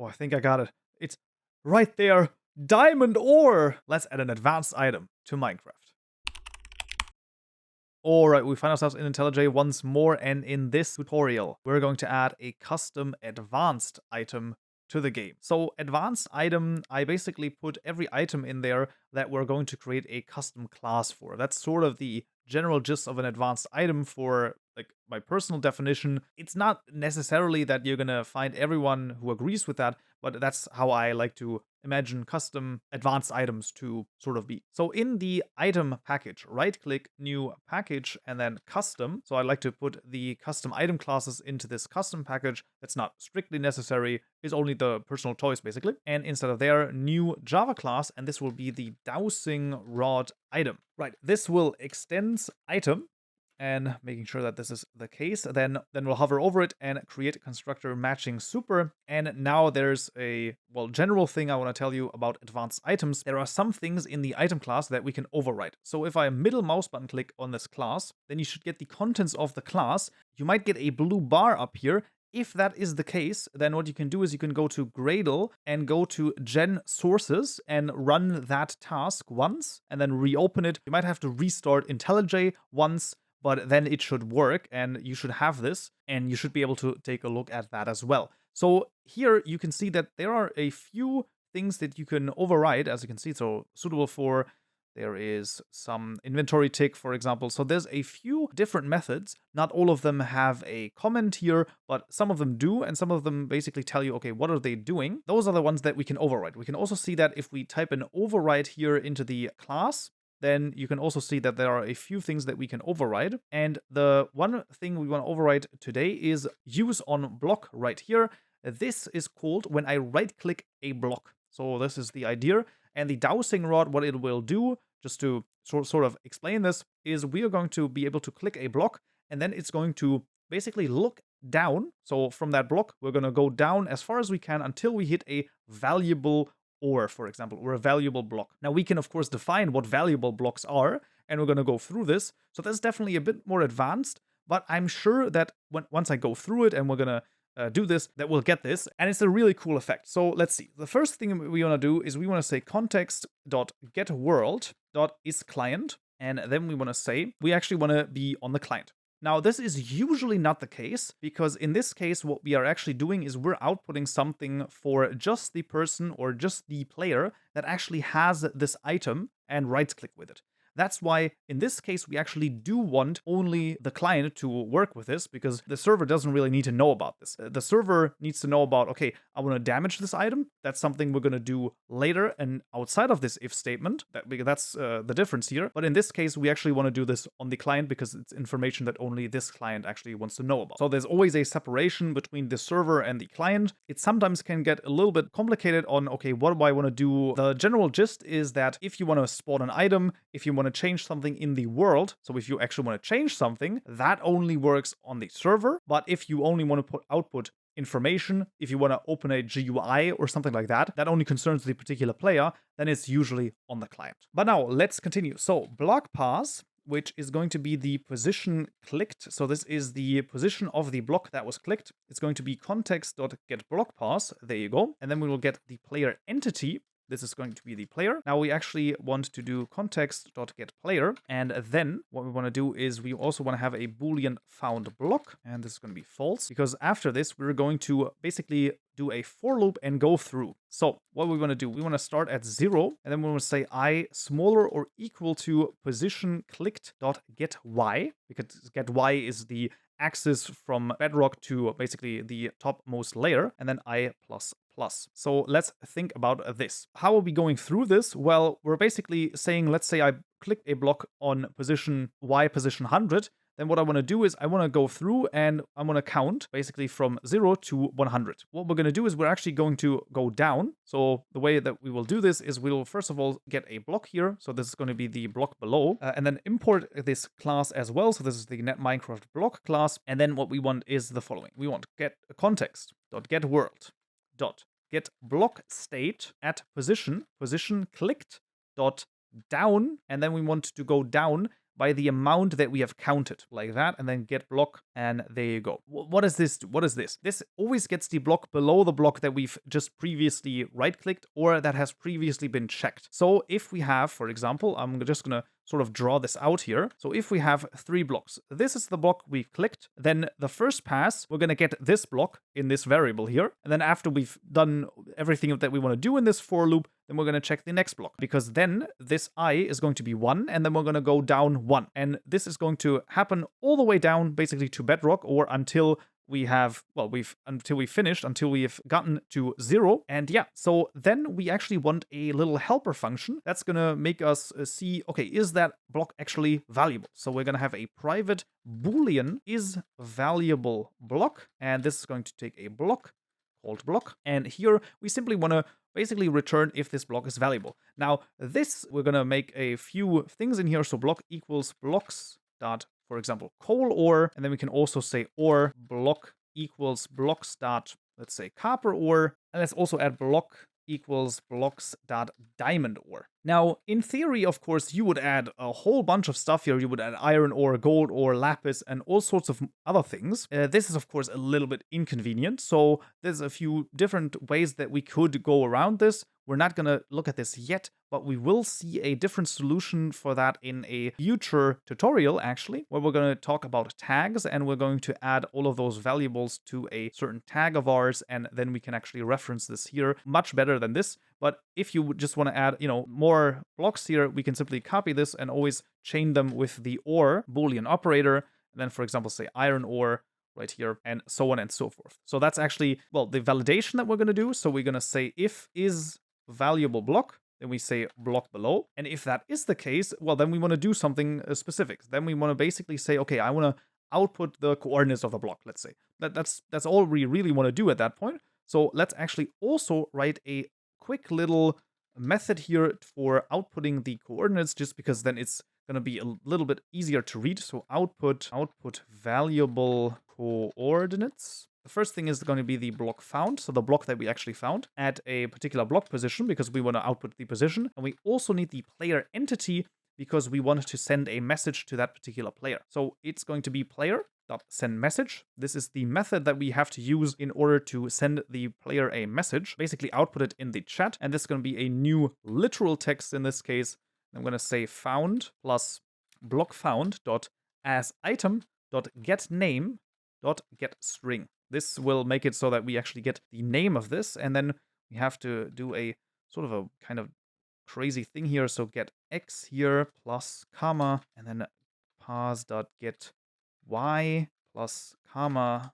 Oh, I think I got it. It's right there. Diamond ore. Let's add an advanced item to Minecraft. Alright, we find ourselves in IntelliJ once more, and in this tutorial, we're going to add a custom advanced item to the game. So advanced item, I basically put every item in there that we're going to create a custom class for. That's sort of the general gist of an advanced item for like my personal definition. It's not necessarily that you're gonna find everyone who agrees with that, but that's how I like to imagine custom advanced items to sort of be. So in the item package, right click, new package, and then custom. So I like to put the custom item classes into this custom package. That's not strictly necessary, it's only the personal choice basically. And instead of there, new Java class, and this will be the Dowsing Rod item. Right, this will extend item, and making sure that this is the case, then we'll hover over it and create constructor matching super. And now there's a, well, general thing I want to tell you about advanced items. There are some things in the item class that we can override. So if I middle mouse button click on this class, then you should get the contents of the class. You might get a blue bar up here. If that is the case, then what you can do is you can go to Gradle and go to gen sources and run that task once and then reopen it. You might have to restart IntelliJ once, but then it should work and you should have this and you should be able to take a look at that as well. So here you can see that there are a few things that you can override, as you can see. So suitable for, there is some inventory tick, for example. So there's a few different methods. Not all of them have a comment here, but some of them do, and some of them basically tell you, okay, what are they doing? Those are the ones that we can override. We can also see that if we type an override here into the class, then you can also see that there are a few things that we can override. And the one thing we want to override today is use on block right here. This is called when I right click a block. So this is the idea. And the dowsing rod, what it will do, just to sort of explain this, is we are going to be able to click a block, and then it's going to basically look down. So from that block, we're going to go down as far as we can until we hit a valuable ore, for example, or a valuable block. Now we can of course define what valuable blocks are, and we're going to go through this. So that's definitely a bit more advanced, but I'm sure that once I go through it and we're going to do this, that we'll get this, and it's a really cool effect. So let's see. The first thing we want to do is we want to say context.getWorld.isClient, and then we want to say we actually want to be on the client. Now, this is usually not the case, because in this case, what we are actually doing is we're outputting something for just the person or just the player that actually has this item and right-click with it. That's why in this case, we actually do want only the client to work with this, because the server doesn't really need to know about this. The server needs to know about, okay, I want to damage this item. That's something we're going to do later and outside of this if statement. That's the difference here. But in this case, we actually want to do this on the client because it's information that only this client actually wants to know about. So there's always a separation between the server and the client. It sometimes can get a little bit complicated on, okay, what do I want to do? The general gist is that if you want to spawn an item, if you want to change something in the world, so if you actually want to change something, that only works on the server. But if you only want to output information, if you want to open a GUI or something like that, that only concerns the particular player, then it's usually on the client. But now let's continue. So block pass, which is going to be the position clicked. So this is the position of the block that was clicked. It's going to be context.getBlockPass. There you go. And then we will get the player entity. This is going to be the player. Now we actually want to do context.getPlayer. And then what we want to do is we also want to have a Boolean found block. And this is going to be false, because after this, we're going to basically do a for loop and go through. So what we want to do, we want to start at 0, and then we want to say I smaller or equal to position clicked.getY, because getY is the axis from bedrock to basically the topmost layer, and then I plus plus. So let's think about this. How are we going through this? Well, we're basically saying, let's say I click a block on position Y, position 100. Then what I want to do is I want to go through and I want to count basically from 0 to 100. What we're going to do is we're actually going to go down. So the way that we will do this is we'll first of all get a block here. So this is going to be the block below, and then import this class as well. So this is the net Minecraft block class. And then what we want is the following. We want get context.getWorld.get block state at position clicked dot down, and then we want to go down by the amount that we have counted, like that, and then get block, and there you go. What is this? What is this? This always gets the block below the block that we've just previously right-clicked or that has previously been checked. So if we have, for example, I'm just gonna sort of draw this out here. So if we have 3 blocks, this is the block we clicked, then the first pass, we're gonna get this block in this variable here. And then after we've done everything that we want to do in this for loop, then we're going to check the next block, because then this I is going to be 1, and then we're going to go down 1. And this is going to happen all the way down basically to bedrock, or until we have, well, until we finished, until we've gotten to 0. And yeah, so then we actually want a little helper function that's gonna make us see, okay, is that block actually valuable? So we're gonna have a private boolean is valuable block, and this is going to take a block called block, and here we simply want to basically return if this block is valuable. Now this, we're gonna make a few things in here. So block equals blocks dot, for example, coal ore, and then we can also say ore block equals blocks dot, let's say, copper ore, and let's also add block equals blocks dot diamond ore. Now, in theory, of course, you would add a whole bunch of stuff here. You would add iron ore, gold ore, lapis, and all sorts of other things. This is, of course, a little bit inconvenient. So there's a few different ways that we could go around this. We're not going to look at this yet, but we will see a different solution for that in a future tutorial, actually, where we're going to talk about tags, and we're going to add all of those valuables to a certain tag of ours, and then we can actually reference this here much better than this. But if you just want to add, more blocks here, we can simply copy this and always chain them with the OR Boolean operator, and then, for example, say iron ore right here, and so on and so forth. So that's actually, well, the validation that we're going to do. So we're going to say if is valuable block, then we say block below. And if that is the case, well, then we want to do something specific. Then we want to basically say, okay, I want to output the coordinates of the block, let's say. That's all we really want to do at that point. So let's actually also write a quick little method here for outputting the coordinates, just because then it's going to be a little bit easier to read. So output valuable coordinates. The first thing is going to be the block found, so the block that we actually found at a particular block position, because we want to output the position. And we also need the player entity, because we want to send a message to that particular player. So it's going to be player.sendMessage. This is the method that we have to use in order to send the player a message, basically output it in the chat. And this is going to be a new literal text in this case. I'm going to say found plus block found dot as item dot get name dot get string. This will make it so that we actually get the name of this, and then we have to do a sort of a kind of crazy thing here. So get x here plus comma, and then parse.get y plus comma,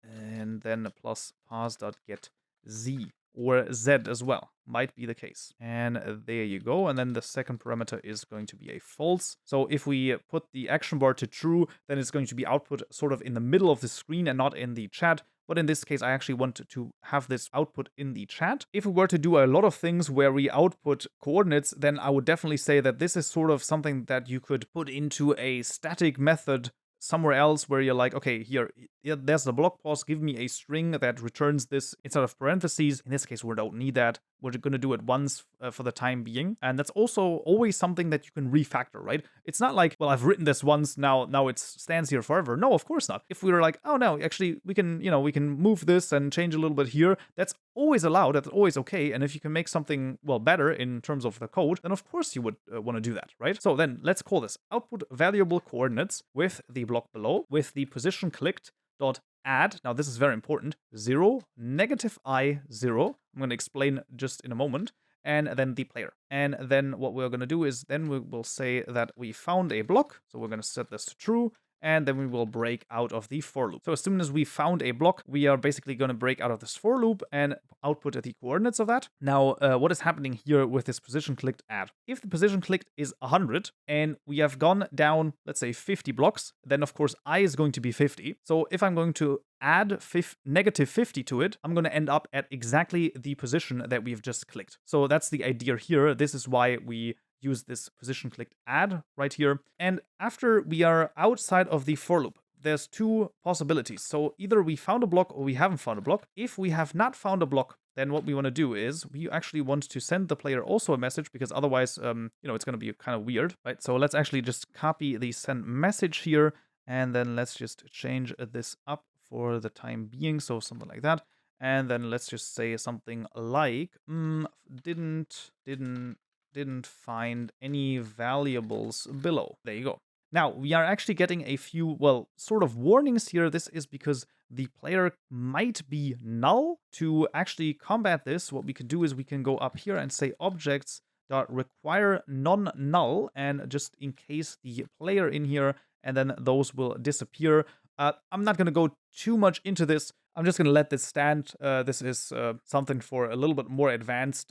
and then plus parse.get z, or z as well, might be the case. And there you go. And then the second parameter is going to be a false. So if we put the action bar to true, then it's going to be output sort of in the middle of the screen and not in the chat. But in this case, I actually want to have this output in the chat. If we were to do a lot of things where we output coordinates, then I would definitely say that this is sort of something that you could put into a static method somewhere else, where you're like, okay, here, there's the block pause, give me a string that returns this inside of parentheses. In this case, we don't need that. We're going to do it once for the time being. And that's also always something that you can refactor, right? It's not like, well, I've written this once, now it stands here forever. No, of course not. If we were like, oh no, actually we can move this and change a little bit here, that's always allowed, that's always okay. And if you can make something, well, better in terms of the code, then of course you would want to do that, right? So then let's call this output variable coordinates with the block below, with the position clicked dot add. Now this is very important. 0, -I, 0. I'm going to explain just in a moment. And then the player. And then what we're going to do is then we will say that we found a block. So we're going to set this to true. And then we will break out of the for loop. So as soon as we found a block, we are basically going to break out of this for loop and output the coordinates of that. Now, what is happening here with this position clicked add? If the position clicked is 100 and we have gone down, let's say 50 blocks, then of course I is going to be 50. So if I'm going to add -50 to it, I'm going to end up at exactly the position that we've just clicked. So that's the idea here. This is why we use this position clicked add right here. And after we are outside of the for loop, there's two possibilities. So either we found a block or we haven't found a block. If we have not found a block, then what we want to do is we actually want to send the player also a message, because otherwise, it's going to be kind of weird, right? So let's actually just copy the send message here, and then let's just change this up for the time being, so something like that. And then let's just say something like didn't find any valuables below. There you go. Now, we are actually getting a few, well, sort of warnings here. This is because the player might be null. To actually combat this, what we can do is we can go up here and say objects.require non-null, and just in case the player in here, and then those will disappear. I'm not going to go too much into this. I'm just going to let this stand. This is something for a little bit more advanced,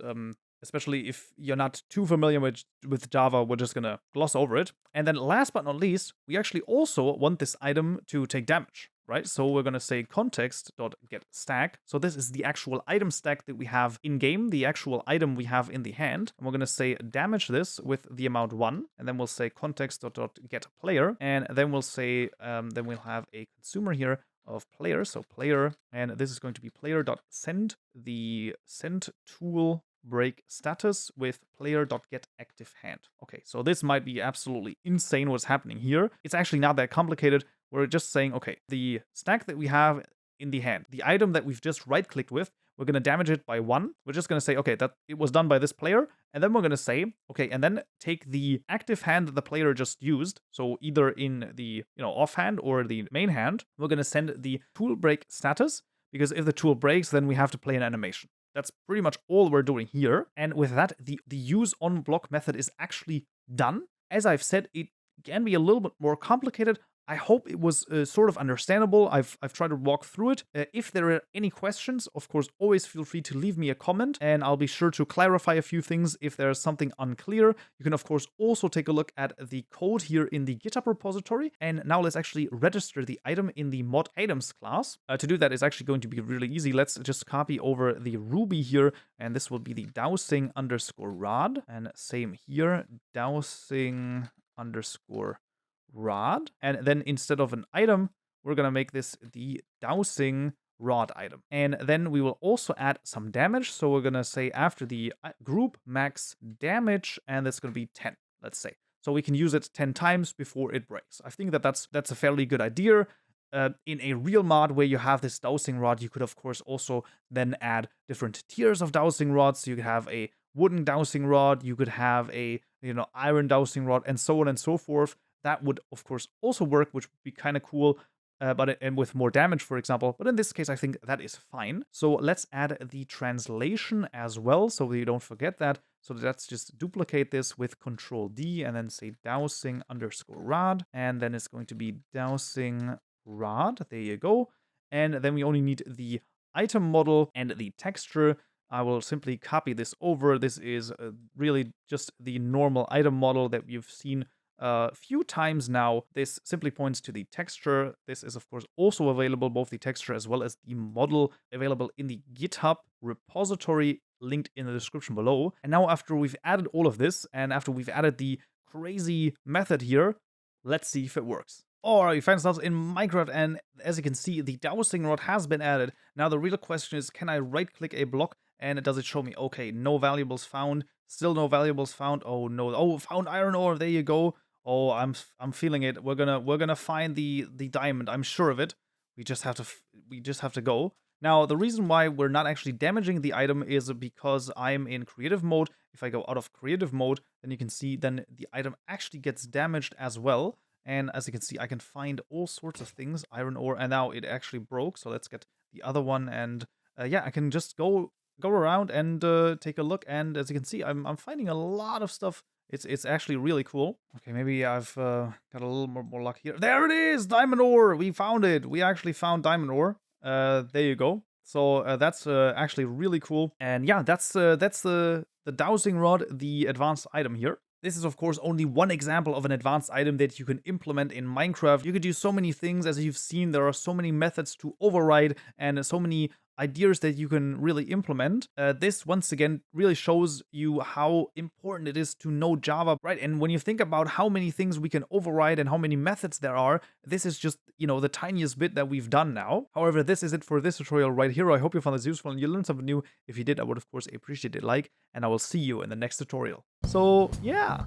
especially if you're not too familiar with Java. We're just going to gloss over it. And then last but not least, we actually also want this item to take damage, right? So we're going to say context.getStack. So this is the actual item stack that we have in game, the actual item we have in the hand. And we're going to say damage this with the amount 1. And then we'll say context.getPlayer. And then we'll say, then we'll have a consumer here of player. So player, and this is going to be player.send the send tool break status with player.getActiveHand. Okay, so this might be absolutely insane what's happening here. It's actually not that complicated. We're just saying, okay, the stack that we have in the hand, the item that we've just right-clicked with, we're going to damage it by 1. We're just going to say, okay, that it was done by this player. And then we're going to say, okay, and then take the active hand that the player just used. So either in the offhand or the main hand, we're going to send the tool break status, because if the tool breaks, then we have to play an animation. That's pretty much all we're doing here. And with that, the use on block method is actually done. As I've said, it can be a little bit more complicated. I hope it was sort of understandable. I've tried to walk through it. If there are any questions, of course, always feel free to leave me a comment, and I'll be sure to clarify a few things if there's something unclear. You can, of course, also take a look at the code here in the GitHub repository. And now let's actually register the item in the mod items class. To do that is actually going to be really easy. Let's just copy over the Ruby here, and this will be the dowsing_rod. And same here, dowsing_rod. And then instead of an item, we're going to make this the dowsing rod item. And then we will also add some damage. So we're going to say after the group max damage, and that's going to be 10, let's say. So we can use it 10 times before it breaks. I think that's a fairly good idea. In a real mod where you have this dowsing rod, you could, of course, also then add different tiers of dowsing rods. So you could have a wooden dowsing rod, you could have a iron dowsing rod, and so on and so forth. That would, of course, also work, which would be kind of cool, and with more damage, for example. But in this case, I think that is fine. So let's add the translation as well, so we don't forget that. So let's just duplicate this with Control-D, and then say dowsing_rod, and then it's going to be dowsing rod. There you go. And then we only need the item model and the texture. I will simply copy this over. This is really just the normal item model that you've seen a few times now. This simply points to the texture. This is, of course, also available, both the texture as well as the model, available in the GitHub repository linked in the description below. And now, after we've added all of this, and after we've added the crazy method here, let's see if it works. Alright, we find ourselves in Minecraft, and as you can see, the dowsing rod has been added. Now the real question is, can I right-click a block, and does it show me, okay, no valuables found, still no valuables found, oh no, oh, found iron ore, there you go. Oh, I'm feeling it. We're gonna find the diamond. I'm sure of it. We just have to go. Now, the reason why we're not actually damaging the item is because I'm in creative mode. If I go out of creative mode, then you can see then the item actually gets damaged as well. And as you can see, I can find all sorts of things, iron ore, and now it actually broke. So let's get the other one, and yeah, I can just go around and take a look. And as you can see, I'm finding a lot of stuff. It's actually really cool. Okay, maybe I've got a little more luck here. There it is! Diamond ore! We found it! We actually found diamond ore. There you go. So that's actually really cool. And yeah, that's the dowsing rod, the advanced item here. This is, of course, only one example of an advanced item that you can implement in Minecraft. You could do so many things. As you've seen, there are so many methods to override and so many ideas that you can really implement. This, once again, really shows you how important it is to know Java, right? And when you think about how many things we can override and how many methods there are, this is just, the tiniest bit that we've done now. However, this is it for this tutorial right here. I hope you found this useful and you learned something new. If you did, I would, of course, appreciate a like, and I will see you in the next tutorial. So, yeah.